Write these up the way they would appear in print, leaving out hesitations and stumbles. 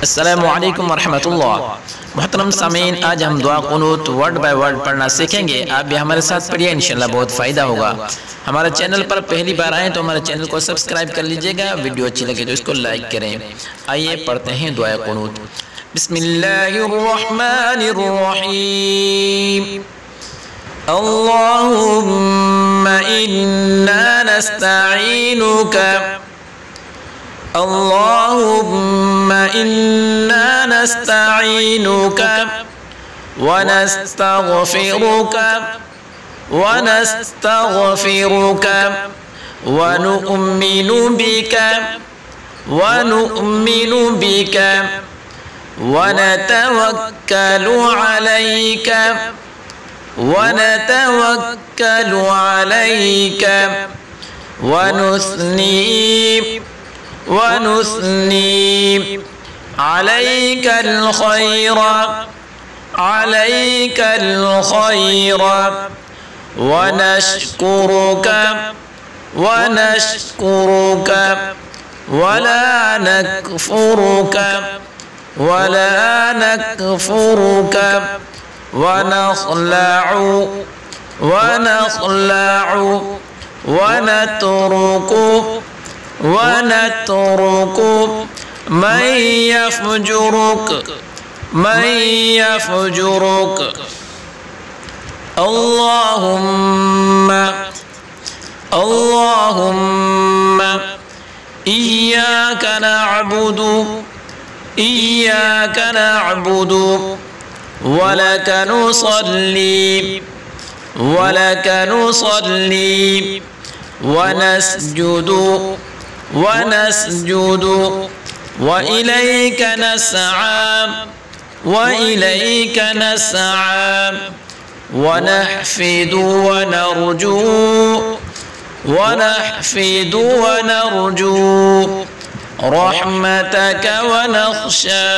अस्सलामु अलैकुम वरहमतुल्लाह। मुहतरम सामीन, आज हम दुआ कुनूत वर्ड बाय वर्ड पढ़ना सीखेंगे। आप भी हमारे साथ पढ़िए, इंशाल्लाह बहुत फ़ायदा होगा। हमारे चैनल पर पहली बार आए तो हमारे चैनल को सब्सक्राइब कर लीजिएगा। वीडियो अच्छी लगे तो इसको लाइक करें। आइए पढ़ते हैं दुआ कुनूत। बिस्मिल्लाहिर्रहमानिर्रहीम। अल्लाहुम्मा इन्ना नस्तईनुका अल्लाहुम्मा इन्ना नस्तईनुका व नस्तगफिरुका व नु'मिनु बिका व नतवक्कलु अलैका व नुस्नी अलैका الخير ونشكرك ولا نكفرك ونخلع ونترك من يفجرك اللهم إياك نعبد ولك نصلي ونسجد وإليك نسعى ونحفد ونرجو رحمتك ونخشى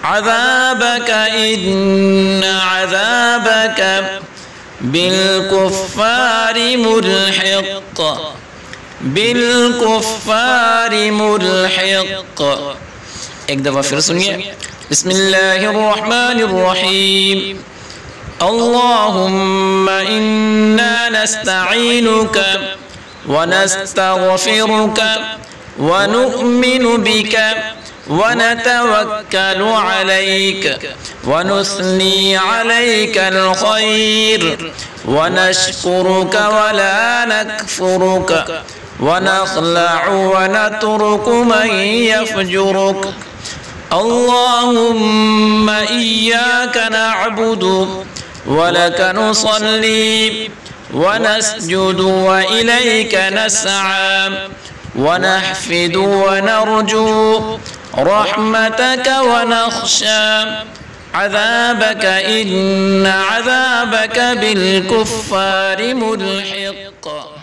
عذابك إن عذابك بالكفار ملحق। एक दफा फिर सुनिए। बिस्मिल्लाहिर्रहमानिर्रहीम। अल्लाहुम्मा इन्ना नस्तईनुका व नस्तगफिरुका व नु'मिनु बिका व नतवक्कलु अलैका व नुस्नी अलैका الخير ونشكرك ولا نكفرك ونخلع ونترك من يفجرك اللهم إياك نعبد ولك نصلي ونسجد وإليك نسعى ونحفد ونرجو رحمتك ونخشى عذابك إن عذابك بالكفار ملحق।